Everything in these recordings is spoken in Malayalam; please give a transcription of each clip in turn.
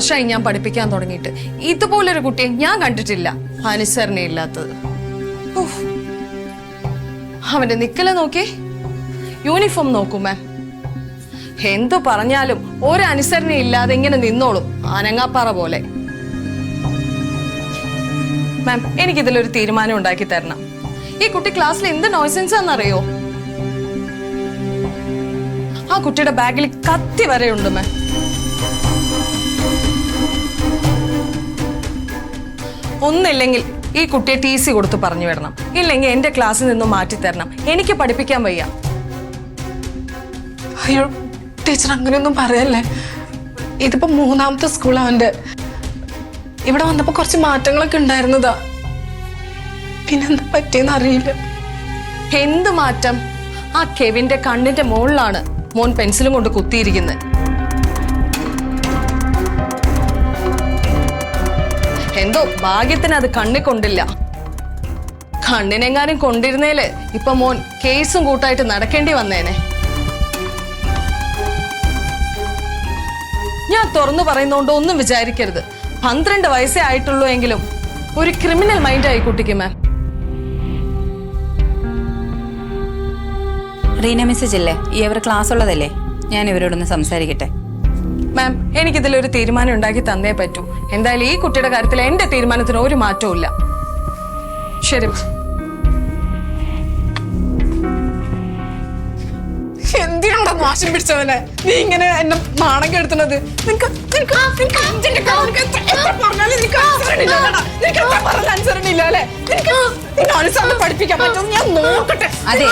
വർഷമായി ഞാൻ പഠിപ്പിക്കാൻ തുടങ്ങിയിട്ട് ഇതുപോലൊരു കുട്ടിയെ ഞാൻ കണ്ടിട്ടില്ല അനുസരണയില്ലാത്തത്. അവന്റെ നിക്കല് നോക്കി, യൂണിഫോം നോക്കൂ മാം. എന്തു പറഞ്ഞാലും ഒരു അനുസരണ ഇല്ലാതെ ഇങ്ങനെ നിന്നോളും, അനങ്ങാപ്പാറ പോലെ. മാം, എനിക്കിതിലൊരു തീരുമാനം ഉണ്ടാക്കി തരണം. ഈ കുട്ടി ക്ലാസ്സിൽ എന്ത് നോയ്സൻസ് ആണെന്നറിയോ? ആ കുട്ടിയുടെ ബാഗിൽ കത്തി വരെ ഉണ്ട് മാം. ഒന്നില്ലെങ്കിൽ ഈ കുട്ടിയെ TC കൊടുത്ത് പറഞ്ഞു വിടണം, ഇല്ലെങ്കിൽ എന്റെ ക്ലാസ്സിൽ നിന്നും മാറ്റി തരണം. എനിക്ക് പഠിപ്പിക്കാൻ വയ്യ. അയ്യോ ടീച്ചർ, അങ്ങനെയൊന്നും പറയല്ലേ. ഇതിപ്പോ 3ാമത്തെ സ്കൂൾ അവന്റെ. ഇവിടെ വന്നപ്പോ കുറച്ച് മാറ്റങ്ങളൊക്കെ ഉണ്ടായിരുന്നതാ. പിന്നെന്താ പറ്റിയെന്ന് അറിയില്ല. എന്ത് മാറ്റം? ആ കെവിന്റെ കണ്ണിന്റെ മുകളിലാണ് മോൻ പെൻസിലും കൊണ്ട് കുത്തിയിരിക്കുന്നത്. എന്തോ ഭാഗ്യത്തിന് അത് കണ്ണിൽ കൊണ്ടില്ല. കണ്ണിനെങ്ങാനും കൊണ്ടിരുന്നേല് ഇപ്പൊ മോൻ കേസും കൂട്ടായിട്ട് നടക്കേണ്ടി വന്നേനെ. ഞാൻ തുറന്നു പറയുന്നോണ്ട് ഒന്നും വിചാരിക്കരുത്. 12 വയസ്സേ ആയിട്ടുള്ളൂ എങ്കിലും ഒരു ക്രിമിനൽ മൈൻഡായി കുട്ടിക്ക് മാം. റീന മെസ്സേജ് അല്ലേ? ഈ അവർ ക്ലാസ് ഉള്ളതല്ലേ? ഞാൻ ഇവരോടൊന്ന് സംസാരിക്കട്ടെ. മാം, എനിക്കിതിലൊരു തീരുമാനം ഉണ്ടാക്കി തന്നേ പറ്റൂ. എന്തായാലും ഈ കുട്ടിയുടെ കാര്യത്തിൽ എന്റെ തീരുമാനത്തിന് ഒരു മാറ്റവും ഇല്ല. ശരി. എന്തിനാണ് വാശം പിടിച്ചവനെ നീ ഇങ്ങനെ എന്നെ നാണം കെടുത്തുന്നത്? പഠിപ്പിക്കാൻ പറ്റും, ഞാൻ നോക്കട്ടെ. അതെ,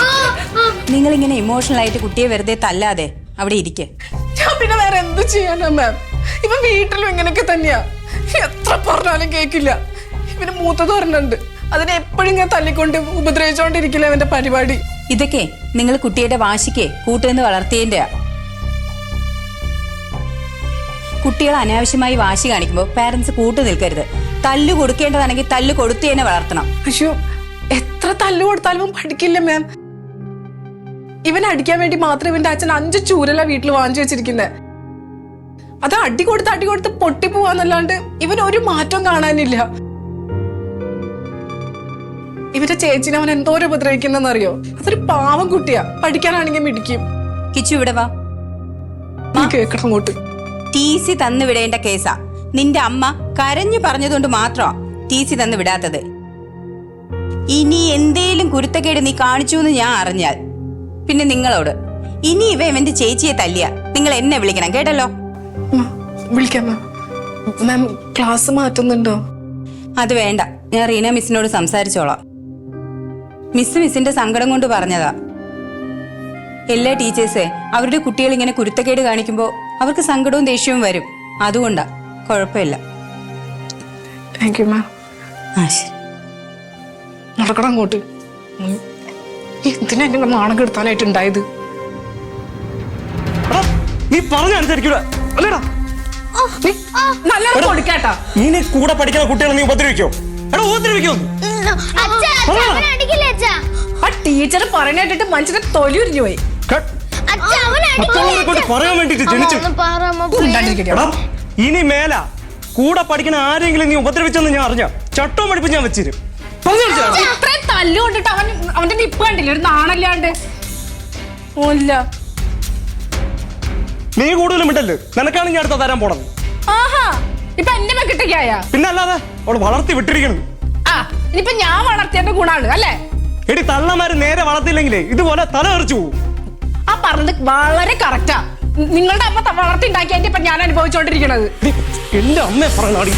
നിങ്ങൾ ഇങ്ങനെ ഇമോഷണൽ ആയിട്ട് കുട്ടിയെ വെറുതെ തല്ലാതെ അവിടെ ഇരിക്കെ. ഞാൻ പിന്നെ വേറെ എന്ത് ചെയ്യാനാ മാം? ഇവൻ വീട്ടിലും ഇങ്ങനെയൊക്കെ തന്നെയാ. എത്ര പറഞ്ഞാലും കേക്കില്ല. ഇവന് മൂത്തത് പറഞ്ഞുണ്ട്, അതിനെ എപ്പോഴും ഇങ്ങനെ തല്ലിക്കൊണ്ട് ഉപദ്രവിച്ചോണ്ടിരിക്കില്ല അവന്റെ പരിപാടി. ഇതൊക്കെ നിങ്ങൾ കുട്ടിയുടെ വാശിക്ക് കൂട്ടുനിന്ന് വളർത്തിയതിന്റെയാ. കുട്ടികൾ അനാവശ്യമായി വാശി കാണിക്കുമ്പോൾ പാരന്റ്സ് കൂട്ടു നിൽക്കരുത്. തല്ലു കൊടുക്കേണ്ടതാണെങ്കിൽ തല്ലു കൊടുത്തു തന്നെ വളർത്തണം. അയ്യോ, എത്ര തല്ലു കൊടുത്താലും പഠിക്കില്ല മാം. ഇവൻ അടിക്കാൻ വേണ്ടി മാത്രം ഇവന്റെ അച്ഛൻ 5 ചൂരല വീട്ടിൽ വാങ്ങിച്ചു വെച്ചിരിക്കുന്നത്. അത് അടി കൊടുത്ത് പൊട്ടിപ്പോവാന്നല്ലാണ്ട് ഇവന് ഒരു മാറ്റവും കാണാനില്ല. ഇവന്റെ ചേച്ചിനെ അവൻ എന്തോരം ഉപദ്രവിക്കുന്നറിയോ? അതൊരു പാവം കുട്ടിയാ. പഠിക്കാനാണെങ്കിൽ മിടിക്കും. കിച്ചു ഇവിടെ വാ. കേക്കണം അങ്ങോട്ട്. TC തന്നു വിടേണ്ട കേസാ. നിന്റെ അമ്മ കരഞ്ഞു പറഞ്ഞതുകൊണ്ട് മാത്രമാ TC തന്നു വിടാത്തത്. ഇനി എന്തേലും കുരുത്തക്കേട് നീ കാണിച്ചു എന്ന് ഞാൻ അറിഞ്ഞാൽ പിന്നെ നിങ്ങളോട് ഇനി ഇവന്റെ ചേച്ചിയെ തല്ലിയ നിങ്ങൾ എന്നെ വിളിക്കണം, കേട്ടല്ലോ? വിളിക്കാം മാം. ക്ലാസ് മാറ്റുന്നുണ്ടോ? അത് വേണ്ട, ഞാൻ റീന മിസ്സിനോട് സംസാരിച്ചോളാം. മിസ്സിന്റെ സങ്കടം കൊണ്ട് പറഞ്ഞതാ. എല്ലാ ടീച്ചേഴ്സേ അവരുടെ കുട്ടികൾ ഇങ്ങനെ കുരുത്തക്കേട് കാണിക്കുമ്പോ അവർക്ക് സങ്കടവും ദേഷ്യവും വരും. അതുകൊണ്ടാ, കുഴപ്പമില്ല. Thank you ma'am. ശരി, നടക്കണം അങ്ങോട്ട്. എന്തിനാ നിങ്ങൾ നാണം കെടുത്താനായിട്ട് ഉണ്ടായത്? നീ പറഞ്ഞനുസരിക്കൂല അല്ലേടാ? നല്ലോണം കൊടുക്കാട്ടാ. നീ കൂടെ പഠിക്കുന്ന കുട്ടികളെ നീ ഉപദ്രവിക്കോ? എടാ ഉപദ്രവിക്കോ? ആ ടീച്ചർ പറഞ്ഞിട്ട് മനുഷ്യന്റെ തൊലി ഉരിഞ്ഞു പോയി. പറയാൻ വേണ്ടിട്ട് ജനിച്ചു. ഇനി മേല കൂടെ പഠിക്കുന്ന ആരെങ്കിലും നീ ഉപദ്രവിച്ചെന്ന് ഞാൻ അറിഞ്ഞ ചട്ടവും പഠിപ്പ് ഞാൻ വെച്ചിരും. ഇത്രയും തല്ലുകൊണ്ടിട്ട് അവന്റെ നിപ്പ് കണ്ടില്ല, ഒരു നാണല്ലാണ്ട്. നീ കൂടുതലും വിട്ടല്ലേ, നിനക്കാണ് ഞാൻ അടുത്ത തരാൻ പോണത്. ആഹാ, ഇപ്പൊ എന്റെ മെക്കിട്ടേക്കായ. പിന്നെ അല്ലാതെ അവള് വളർത്തി വിട്ടിരിക്കണം. ആ, ഇനിയിപ്പൊ ഞാൻ വളർത്തിയതിന്റെ ഗുണാണ് അല്ലേ? എടി തള്ളമാര് നേരെ വളർത്തിയില്ലെങ്കിലേ ഇതുപോലെ തല എറിച്ചു പോകും. ആ പറഞ്ഞത് വളരെ കറക്റ്റാ. നിങ്ങളുടെ അമ്മ വളർത്തി ഉണ്ടാക്കിയ ഇപ്പൊ ഞാൻ അനുഭവിച്ചോണ്ടിരിക്കണത്. എന്റെ അമ്മയെ പറഞ്ഞാടി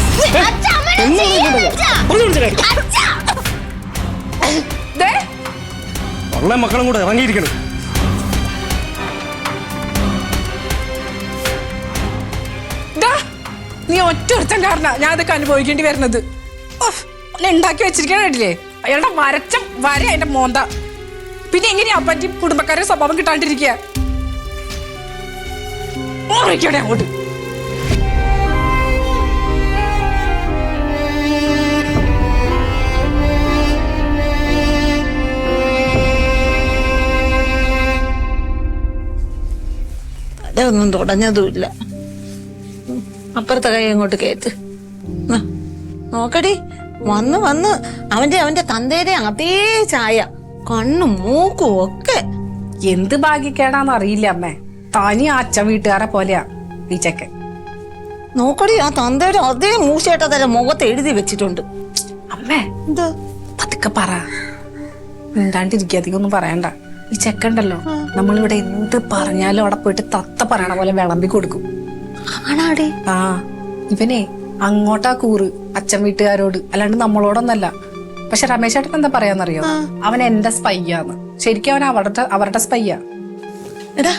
വള്ള മക്കളും കൂടെ ഇറങ്ങിയിരിക്കണം. നീ ഒറ്റ ഒരുത്തൻ കാരണ ഞാൻ അതൊക്കെ അനുഭവിക്കേണ്ടി വരുന്നത്. ഉണ്ടാക്കി വെച്ചിരിക്കണില്ലേ അയാളുടെ വരച്ച വര അതിന്റെ മോന്ത. പിന്നെ എങ്ങനെയാ പറ്റി കുടുംബക്കാരുടെ സ്വഭാവം കിട്ടാണ്ടിരിക്കുക? അങ്ങോട്ട് ഒന്നും തുടഞ്ഞതുമില്ല. അപ്പുറത്തെ കൈ അങ്ങോട്ട് കേട്ട് നോക്കടി. വന്ന് അവന്റെ തന്തേരെ അതേ ചായ, കണ്ണും മൂക്കും ഒക്കെ. എന്ത് ഭാഗ്യക്കേടാന്ന് അറിയില്ല അമ്മേ. തനി അച്ഛൻ വീട്ടുകാരെ പോലെയാ ഈ ചെക്കൻ. നോക്കടി, ആ തന്തേരെ അതേ മൂശേട്ട തരം മുഖത്ത് എഴുതി വെച്ചിട്ടുണ്ട്. അമ്മേ എന്ത് പതുക്കെ പറ, മിണ്ടാണ്ടിരിക്കുക, അധികം ഒന്നും പറയണ്ട. ഈ ചെക്കണ്ടല്ലോ, നമ്മളിവിടെ എന്ത് പറഞ്ഞാലും അവിടെ പോയിട്ട് തത്ത പറയണ പോലെ വിളമ്പി കൊടുക്കും. ആണാടി? ആ, ഇവനെ അങ്ങോട്ടാ കൂറ് അച്ഛൻ വീട്ടുകാരോട്, അല്ലാണ്ട് നമ്മളോടൊന്നല്ല. പക്ഷെ രമേശ് ചേട്ടൻ എന്താ പറയാന്നറിയോ? അവൻ എന്റെ സ്പൈയാന്ന്. ശരിക്കും അവൻ അവരുടെ സ്പൈയാ. എടാ,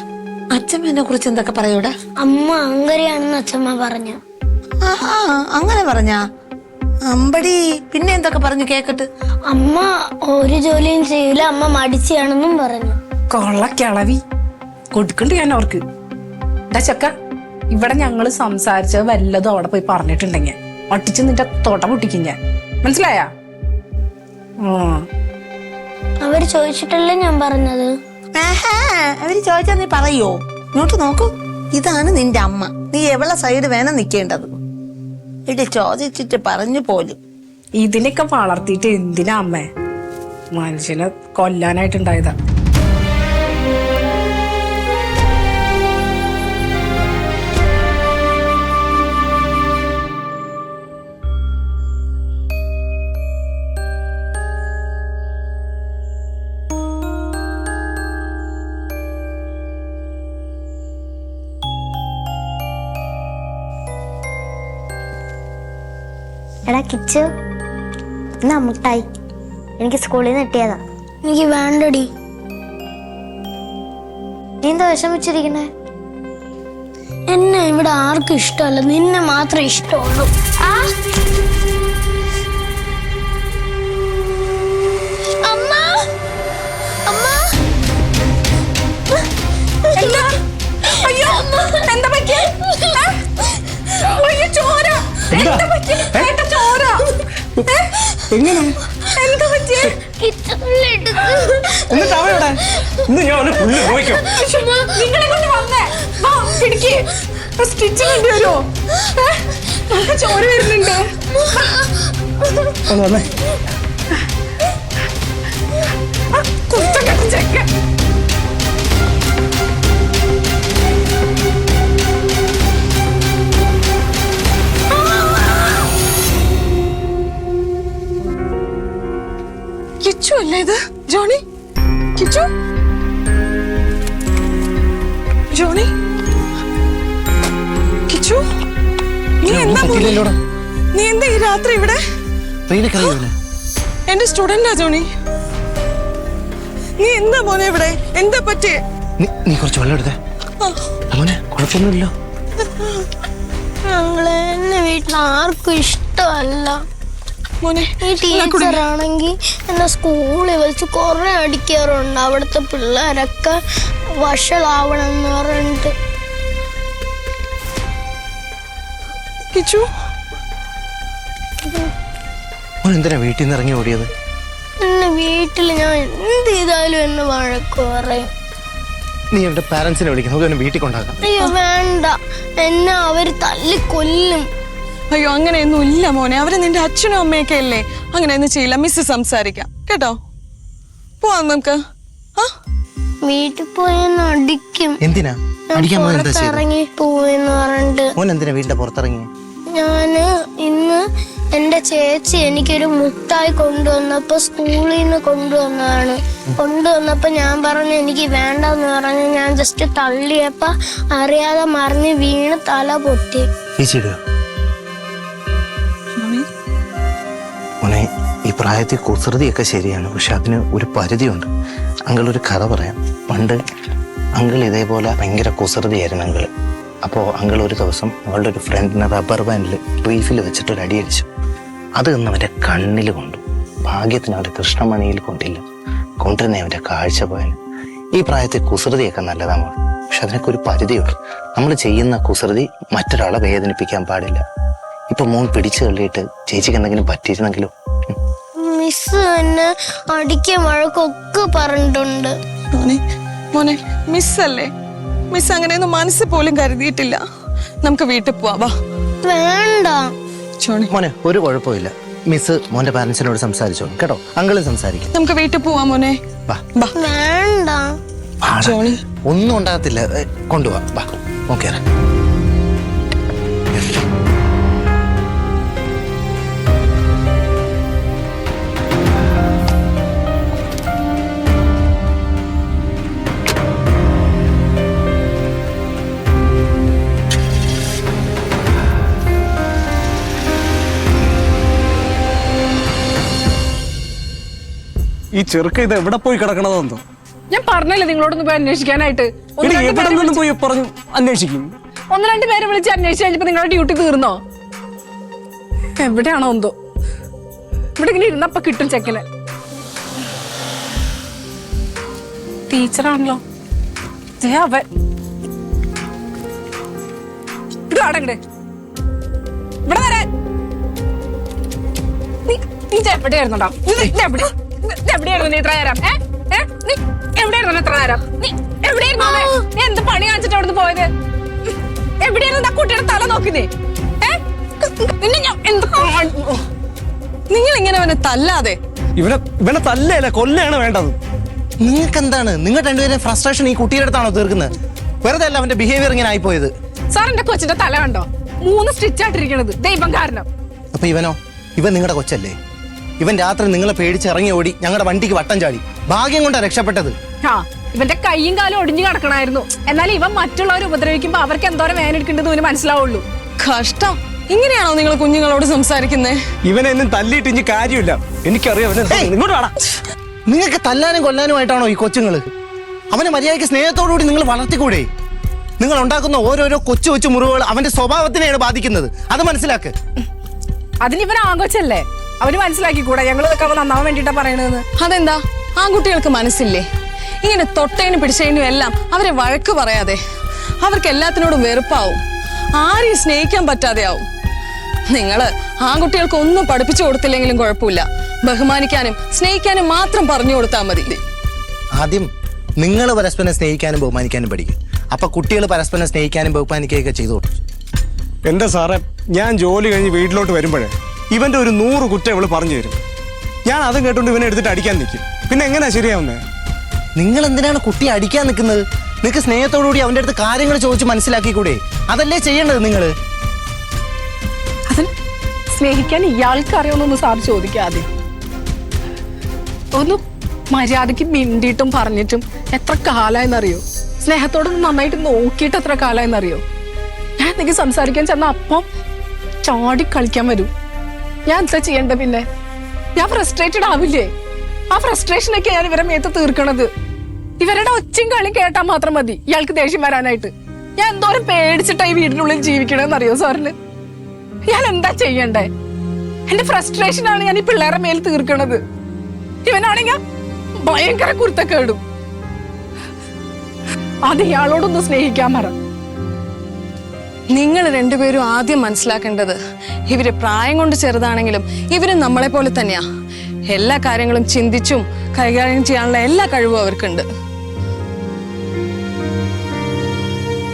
അച്ഛമ്മേനെ കുറിച്ച് എന്തൊക്കെ പറയൂടാ? അമ്മ അങ്ങനെയാണെന്ന് അച്ഛമ്മ പറഞ്ഞു. ആഹാ, അങ്ങനെ പറഞ്ഞാ? അമ്പടി, പിന്നെ എന്തൊക്കെ പറഞ്ഞു കേക്കട്ട്? അമ്മ ഒരു ജോലിയും ചെയ്യില്ല, അമ്മ മടിച്ചാണെന്നും പറഞ്ഞു. കൊള്ളക്കിളവി കൊടുക്കണ്ട് ഞാൻ അവർക്ക്. എന്താ ചക്ക, ഇവിടെ ഞങ്ങള് സംസാരിച്ചത് വല്ലതും അവിടെ പോയി പറഞ്ഞിട്ടുണ്ടെങ്കിൽ ഒട്ടിച്ച് നിന്റെ തോട്ട പൊട്ടിക്കും ഞാൻ, മനസ്സിലായ? അവര് ചോദിച്ചിട്ടല്ലേ ഞാൻ പറഞ്ഞത്. അവര് ചോദിച്ചാ നീ പറയോ? ഇങ്ങോട്ട് നോക്കൂ, ഇതാണ് നിന്റെ അമ്മ. നീ എവളെ സൈഡ് വേണം നിക്കേണ്ടത്. ഇത് ചോദിച്ചിട്ട് പറഞ്ഞു പോലും. ഇതിനൊക്കെ വളർത്തിയിട്ട് എന്തിനാ അമ്മേ? മനുഷ്യനെ കൊല്ലാനായിട്ടുണ്ടായതാ. എടാ കിച്ചു, എന്നാ മുട്ടായി, എനിക്ക് സ്കൂളിൽ നിന്ന് കിട്ടിയതാ. എനിക്ക് വേണ്ടടി. നീ എന്താ വിഷമിച്ചിരിക്കണേ? എന്നെ ഇവിടെ ആർക്കും ഇഷ്ടമല്ല, നിന്നെ മാത്രമേ ഇഷ്ടമുള്ളൂ. അമ്മ, അമ്മ, അയ്യോ, എന്താ പറ്റിയ? ചോര, എന്താ പറ്റിയ? ചോര എങ്ങനെ? എന്താ പറ്റിയ? എന്നിട്ട് അവയുടെ ഇന്ന് ഞാൻ അവനെ പുല്ല് നോക്കാം. നിങ്ങളെ കൊണ്ട് വന്നേ, വാ പിടിക്ക്. സ്റ്റിച്ച് വേണ്ടി വരുമോ? ചോര വരുന്നുണ്ട്. ഒന്ന് വന്നേ. കുത്തക്കെട്ട് ചെക്കൻ. കിച്ചു അല്ലേ ഇത്? ജോണി, കിച്ചു, ജോണി, കിച്ചു, നീ എന്താ നീ എന്താ ഈ രാത്രി ഇവിടെ? എന്റെ സ്റ്റുഡന്റാ ജോണി. നീ എന്താ മോനെ ഇവിടെ? എന്താ പറ്റിയേ? നീ കുറച്ച് വെള്ളം എടുത്തേ മോനെ, കുഴപ്പമൊന്നുമില്ലോ. ഞങ്ങളെ എന്നെ വീട്ടിൽ ആർക്കും ഇഷ്ടമല്ല. മോനെ, ഈ ടീച്ചറാണെങ്കിൽ എന്നെ സ്കൂളിൽ വെച്ച് കുറെ അടിക്കാറുണ്ട്. അവിടുത്തെ പിള്ളേരൊക്കെ വഷളാവണം എന്ന് പറഞ്ഞിട്ട്. കിച്ചു, മോൻ എന്തിനാ വീട്ടിൽ നിന്ന് ഇറങ്ങി ഓടിയത്? എന്നെ വീട്ടിൽ ഞാൻ എന്ത് ചെയ്താലും എന്നെ വഴക്ക് പറയും. നീ എന്റെ പാരന്റ്സിനെ വിളിക്കും, നമുക്ക് അവനെ വീട്ടിൽ കൊണ്ടാക്കാം. അയ്യോ വേണ്ട, എന്നെ അവര് തല്ലിക്കൊല്ലും. അയ്യോ, അങ്ങനെയൊന്നും ഇല്ല മോനെ. അവര് നിന്റെ അച്ഛനും അമ്മയൊക്കെ അല്ലേ. അങ്ങനെയൊന്നും ചെയ്യില്ല. മിസ് സംസാരിക്കാം കേട്ടോ. പോവാം നമുക്ക്. വീട്ടിൽ പോയെന്ന് അടിക്കും. എന്തിനാ അടിക്കാൻ? മോൻ എന്താ ചെയ്തത്? ഇറങ്ങി പോയെന്ന് പറഞ്ഞിട്ട്. മോൻ എന്തിനാ വീടിന്റെ പുറത്തിറങ്ങി? ഞാന് ഇന്ന് എന്റെ ചേച്ചി എനിക്കൊരു മുട്ടായി കൊണ്ടുവന്നപ്പോ സ്കൂളിൽ നിന്ന് കൊണ്ടുവന്നപ്പോ ഞാൻ പറഞ്ഞു എനിക്ക് വേണ്ടെന്ന് പറഞ്ഞു. ഞാൻ ജസ്റ്റ് തള്ളിയപ്പോ അറിയാതെ മറിഞ്ഞ് വീണ് തല പൊട്ടി. മോനെ, ഈ പ്രായത്തിൽ കുസൃതിയൊക്കെ ശരിയാണ്, പക്ഷെ അതിന് ഒരു പരിധിയുണ്ട്. അങ്കിൾ ഒരു കഥ പറയാം. പണ്ട് അങ്കിൾ ഇതേപോലെ ഭയങ്കര കുസൃതിയായിരുന്നു അങ്കിൾ. അപ്പോൾ അങ്കിൾ ഒരു ദിവസം അവളുടെ ഒരു ഫ്രണ്ടിനെ റബ്ബർ ബാൻഡിൽ ബ്രീഫിൽ വെച്ചിട്ടൊരു അടിയടിച്ചു. അത് നിന്ന് അവൻ്റെ കണ്ണിൽ കൊണ്ടു. ഭാഗ്യത്തിന് അവൻ്റെ കൃഷ്ണമണിയിൽ കൊണ്ടില്ല. കൊണ്ടിരുന്നേ അവൻ്റെ കാഴ്ച പോയാന്. ഈ പ്രായത്തിൽ കുസൃതിയൊക്കെ നല്ലതാണ്, പക്ഷെ അതിനൊക്കെ ഒരു പരിധിയുണ്ട്. നമ്മൾ ചെയ്യുന്ന കുസൃതി മറ്റൊരാളെ വേദനിപ്പിക്കാൻ പാടില്ല. ഇപ്പൊ മോൻ പിടിച്ചു തള്ളിയിട്ട് ചേച്ചിക്ക് എന്തെങ്കിലും പറ്റിയിരുന്നെങ്കിലോ? മിസ് എന്നെ അടിക്കാൻ വഴക്കൊക്കെ പറഞ്ഞിട്ടുണ്ട്. മോനെ, മിസ് അല്ലേ? മിസ് അങ്ങനെയൊന്നും മനസ്സിൽ പോലും കരുതിയിട്ടില്ല. നമുക്ക് വീട്ടിൽ പോവാ. വേണ്ട. മോനെ ഒരു കുഴപ്പമില്ല. മിസ് മോന്റെ പാരന്റ്സിനോട് സംസാരിച്ചോ കേട്ടോ. അങ്കിളും സംസാരിക്കും. നമുക്ക് വീട്ടിൽ പോവാം മോനെ. വാ. വേണ്ട. വാടാ. ഒന്നും ഉണ്ടാകത്തില്ല. കൊണ്ടുപോവാ. വാ. ഓക്കെ. ഈ ചെറുക്ക ഇത് എവിടെ പോയി കിടക്കണതെന്തോ. ഞാൻ പറഞ്ഞല്ലേ നിങ്ങളോടൊന്ന് പോയി അന്വേഷിക്കാനായിട്ട്. എവിടെ നിന്നും പോയി പറഞ്ഞു അന്വേഷിക്കും. 1-2 പേരെ വിളിച്ച് അന്വേഷിച്ച് കഴിഞ്ഞപ്പോ നിങ്ങളുടെ ഡ്യൂട്ടി തീർന്നോ? എവിടെയാണോ എന്തോ. ഇവിടെ ഇങ്ങനെ ഇരുന്നപ്പ കിട്ടും ചെക്കന്. ടീച്ചറാണല്ലോ. അവൻ ഇവിടെ വരാൻ. നീ എവിടെയായിരുന്നോടാ? എവിടെയായിരുന്നു നീ ഇത്ര നേരം? നീ എവിടെയായിരുന്നു ഇത്ര നേരം? നീ എവിടെയായിരുന്നു? നീ എന്ത് പണി കാണിച്ചിട്ട് അവിടുന്ന് പോയത്? എവിടെയായിരുന്നു ആ കുട്ടിയുടെ തല നോക്കുന്നേ? നിങ്ങൾ ഇങ്ങനെ അവനെ തല്ലാതെ. ഇവനെ തല്ലല്ല കൊല്ലയാണ് വേണ്ടത്. നിങ്ങൾക്ക് എന്താണ്? നിങ്ങൾ രണ്ടുപേരും ഫ്രസ്ട്രേഷൻ ഈ കുട്ടിയുടെ അടുത്താണോ തീർക്കുന്നത്? വെറുതെ അല്ല അവന്റെ ബിഹേവിയർ ഇങ്ങനെ ആയിപ്പോയത്. സാർ എന്റെ കൊച്ചിന്റെ തല കണ്ടോ? 3 സ്റ്റിച്ച് ആയിട്ടിരിക്കണത് ദൈവം കാരണം. അപ്പൊ ഇവനോ? ഇവൻ നിങ്ങളുടെ കൊച്ചല്ലേ? ഇവൻ രാത്രി നിങ്ങളെ പേടിച്ച് ഇറങ്ങി ഓടി ഞങ്ങളുടെ വണ്ടിക്ക് വട്ടം ചാടി. ഭാഗ്യം കൊണ്ടാ രക്ഷപ്പെട്ടത്. ഇവന്റെ കൈയും കാലും ഒടിഞ്ഞു കിടക്കണായിരുന്നു. എന്നാൽ ഇവൻ മറ്റുള്ളവരെ ഉപദ്രവിക്കുമ്പോ അവർക്ക് എന്തോരം വേനെടുക്കേണ്ടത് ഇവന് മനസ്സിലാവുള്ളൂ. കഷ്ടം. ഇങ്ങനെയാണോ നിങ്ങൾ കുഞ്ഞുങ്ങളോട് സംസാരിക്കുന്നേ? ഇവനെ എന്നും തല്ലിയിട്ട് ഇനി കാര്യമില്ല. എനിക്കറിയാം. നിങ്ങൾക്ക് തല്ലാനും കൊല്ലാനുമായിട്ടാണോ ഈ കൊച്ചുങ്ങള്? അവനെ മര്യാദയ്ക്ക് സ്നേഹത്തോടുകൂടി നിങ്ങൾ വളർത്തിക്കൂടെ? നിങ്ങൾ ഉണ്ടാക്കുന്ന ഓരോരോ കൊച്ചു കൊച്ചു മുറിവുകൾ അവന്റെ സ്വഭാവത്തിനെയാണ് ബാധിക്കുന്നത്. അത് മനസ്സിലാക്ക്. അതിനിവൻ ആഘോഷല്ലേ? അവന് മനസ്സിലാക്കിക്കൂടാ ഞങ്ങളൊക്കെ അവൻ നന്നാവാൻ വേണ്ടിട്ടാ പറയണെന്ന്? അതെന്താ? ആൺകുട്ടികൾക്ക് മനസ്സില്ലേ? ഇങ്ങനെ തൊട്ടേനും പിടിച്ചതിനും എല്ലാം അവരെ വഴക്ക് പറയാതെ അവർക്ക് എല്ലാത്തിനോടും വെറുപ്പാവും. ആരെയും സ്നേഹിക്കാൻ പറ്റാതെയാവും. നിങ്ങള് ആൺകുട്ടികൾക്ക് ഒന്നും പഠിപ്പിച്ചു കൊടുത്തില്ലെങ്കിലും കുഴപ്പമില്ല. ബഹുമാനിക്കാനും സ്നേഹിക്കാനും മാത്രം പറഞ്ഞു കൊടുത്താൽ മതി. ആദ്യം നിങ്ങൾ പരസ്പരം സ്നേഹിക്കാനും ബഹുമാനിക്കാനും പഠിക്കും. അപ്പൊ കുട്ടികൾ പരസ്പരം സ്നേഹിക്കാനും ബഹുമാനിക്കുകയൊക്കെ ചെയ്തോട്ടെ. എന്റെ സാറേ, ഞാൻ ജോലി കഴിഞ്ഞ് വീട്ടിലോട്ട് വരുമ്പോഴേ ഇവന്റെ ഒരു 100 കുറ്റം ഇവള് പറഞ്ഞു തരും. ഞാൻ അതും കേട്ടോണ്ട് ഇവനെ എടുത്തിട്ട് അടിക്കാൻ നിൽക്കും. പിന്നെ എങ്ങനെയാ ശരിയാവുന്നേ? നിങ്ങൾ എന്തിനാണ് കുട്ടിയെ അടിക്കാൻ നിൽക്കുന്നത്? നിങ്ങൾക്ക് സ്നേഹത്തോടുകൂടി അവന്റെ അടുത്ത് കാര്യങ്ങൾ ചോദിച്ച് മനസ്സിലാക്കിക്കൂടെ? അതല്ലേ ചെയ്യേണ്ടത് നിങ്ങള്? അതിന് സ്നേഹിക്കാൻ ഇയാൾക്ക് അറിയാമെന്നൊന്ന് സാർ ചോദിക്കാതെ. ഒന്ന് മര്യാദക്ക് മിണ്ടിയിട്ടും പറഞ്ഞിട്ടും എത്ര കാലായെന്നറിയോ? സ്നേഹത്തോടൊന്ന് നന്നായിട്ട് നോക്കിയിട്ട് എത്ര കാലായെന്നറിയോ? ഞാൻ എന്തെങ്കിലും സംസാരിക്കാൻ ചെന്ന അപ്പം ചാടി കളിക്കാൻ വരും. ഞാൻ എന്താ ചെയ്യണ്ട? പിന്നെ ഞാൻ ഫ്രസ്ട്രേറ്റഡ് ആവില്ലേ? ആ ഫ്രസ്ട്രേഷനൊക്കെ ഞാൻ ഇവരെ മേത്ത് തീർക്കണത്. ഇവരുടെ ഒച്ചയും കളി കേട്ടാൽ മാത്രം മതി ഇയാൾക്ക് ദേഷ്യം വരാനായിട്ട്. ഞാൻ എന്തോരം പേടിച്ചിട്ടാ ഈ വീടിനുള്ളിൽ ജീവിക്കണമെന്നറിയോ സാറിന്? ഞാൻ എന്താ ചെയ്യണ്ടേ? എന്റെ ഫ്രസ്ട്രേഷൻ ആണ് ഞാൻ ഈ പിള്ളേരുടെ മേൽ തീർക്കണത്. ഇവനാണെങ്കിൽ ഭയങ്കര കുരുത്തക്കേടും. അത് ഇയാളോടൊന്ന് സ്നേഹിക്കാൻ പറ. നിങ്ങൾ രണ്ടുപേരും ആദ്യം മനസ്സിലാക്കേണ്ടത് ഇവര് പ്രായം കൊണ്ട് ചെറുതാണെങ്കിലും ഇവര് നമ്മളെ പോലെ തന്നെയാ. എല്ലാ കാര്യങ്ങളും ചിന്തിച്ചും കൈകാര്യം ചെയ്യാനുള്ള എല്ലാ കഴിവും അവർക്കുണ്ട്.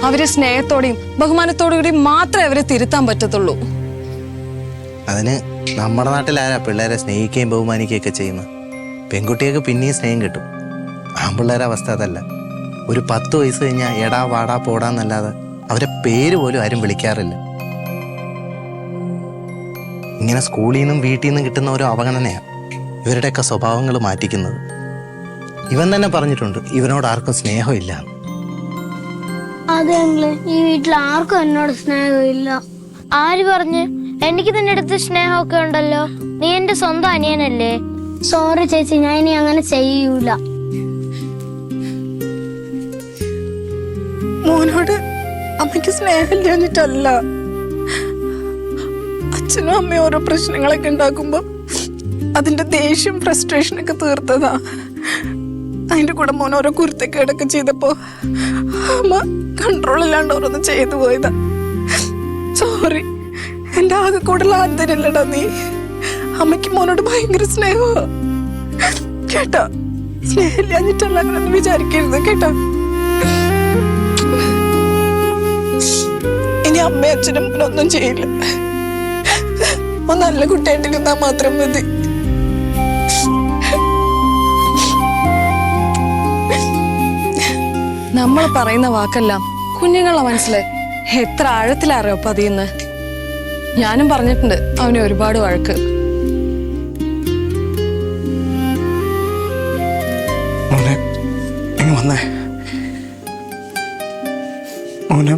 അവരെ സ്നേഹത്തോടെയും ബഹുമാനത്തോടുകൂടി മാത്രമേ അവരെ തിരുത്താൻ പറ്റത്തുള്ളൂ. അതിന് നമ്മുടെ നാട്ടിൽ ആരാ പിള്ളേരെ സ്നേഹിക്കുകയും ബഹുമാനിക്കുകയൊക്കെ ചെയ്യുന്നത്? പെൺകുട്ടികൾക്ക് പിന്നെയും സ്നേഹം കിട്ടും. ആൺപിള്ളേരെ അവസ്ഥ അതല്ല. ഒരു 10 വയസ്സ് കഴിഞ്ഞാൽ എടാ വാടാ പോടാന്നല്ലാതെ അവരെ പേര് പോലും ആരും വിളിക്കാറില്ല. ഇങ്ങനെ സ്കൂളിൽ നിന്നും വീട്ടിൽ നിന്നും കിട്ടുന്ന ഓരോ അവഗണനയാണ് ഇവരുടെയൊക്കെ സ്വഭാവങ്ങൾ മാറ്റിക്കുന്നത്. ഇവൻ തന്നെ പറഞ്ഞിട്ടുണ്ട് ഇവനോട് ആർക്കും സ്നേഹമില്ല. അതെ അങ്കിള്, ഈ വീട്ടിൽ ആർക്കും എന്നോട് സ്നേഹമില്ല. ആര് പറഞ്ഞ്? എനിക്ക് നിന്റെ അടുത്ത് സ്നേഹമൊക്കെ ഉണ്ടല്ലോ. നീ എന്റെ സ്വന്തം അനിയനല്ലേ. സോറി ചേച്ചി, ഞാൻ ഇനി അങ്ങനെ ചെയ്യൂല. മോനോട് അമ്മയ്ക്ക് സ്നേഹമില്ലാഞ്ഞിട്ടല്ല. അച്ഛനും അമ്മയും ഓരോ പ്രശ്നങ്ങളൊക്കെ ഉണ്ടാക്കുമ്പോ അതിന്റെ ദേഷ്യം ഫ്രസ്ട്രേഷനൊക്കെ തീർത്തതാ. അതിന്റെ കൂടെ മോൻ ഓരോ കുരുത്തക്കേടൊക്കെ ചെയ്തപ്പോ അമ്മ കൺട്രോൾ ഇല്ലാണ്ട് ഓരോന്ന് ചെയ്തു പോയതാ. സോറി, എന്റെ ആകെ കൂടുതൽ ആന്തരല്ലടാ നീ. അമ്മയ്ക്ക് മോനോട് ഭയങ്കര സ്നേഹമാ കേട്ടോ. സ്നേഹമില്ലാഞ്ഞിട്ടല്ല അങ്ങനൊന്നും വിചാരിക്കരുത് കേട്ടോ. ഇനി അമ്മയും അച്ഛനും ഒന്നും ചെയ്യില്ല. നല്ല കുട്ടിയായിട്ട് നിന്നാ മാത്രം മതി. നമ്മൾ പറയുന്ന വാക്കെല്ലാം കുഞ്ഞുങ്ങളെ മനസ്സിലെ എത്ര ആഴത്തിലറിയോ പതിയെന്ന്. ഞാനും പറഞ്ഞിട്ടുണ്ട് അവനെ ഒരുപാട് വഴക്ക്. മോനെ ഇങ്ങ് വന്നേ. മോനെ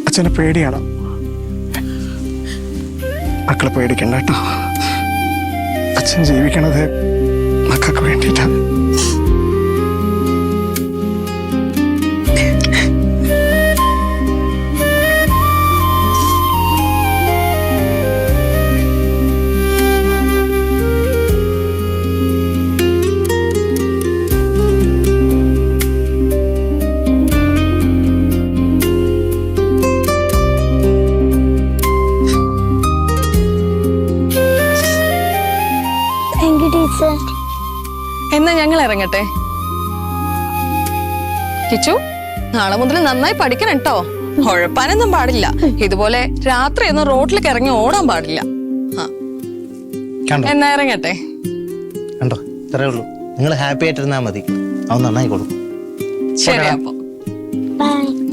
അച്ഛനെ പേടിയാണ്. മക്കളെ പേടിക്കണ്ട കേട്ടോ. അച്ഛൻ ജീവിക്കണത് മക്കൾക്ക് വേണ്ടിയിട്ടാണ്. ടീച്ചർ എന്നാ ഞങ്ങൾ ഇറങ്ങട്ടെ. കിച്ചു, നാളെ മുതൽ നന്നായി പഠിക്കണം കേട്ടോ. ഉഴപ്പാനൊന്നും പാടില്ല. ഇതുപോലെ രാത്രി ഒന്നും റോഡിലേക്ക് ഇറങ്ങി ഓടാൻ പാടില്ല. എന്നാ ഇറങ്ങട്ടെ. കണ്ടോ, ഇത്രേ ഉള്ളൂ. നിങ്ങൾ ഹാപ്പി ആയിട്ടിരുന്നാൽ മതി. അവൻ നന്നായിക്കോളും. ശരി അപ്പൊ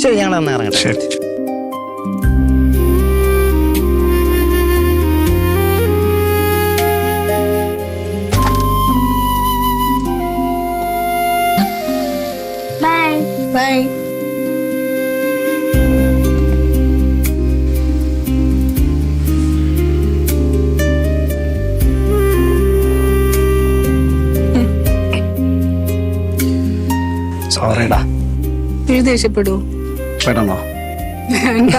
ശരി, ഞങ്ങൾ നന്നായി ഇറങ്ങട്ടെ. ശരി. ബൈ. ബൈ. സോറിടാ. നീ ദേഷ്യപ്പെടൂ? പെടണോ? വേണ്ട.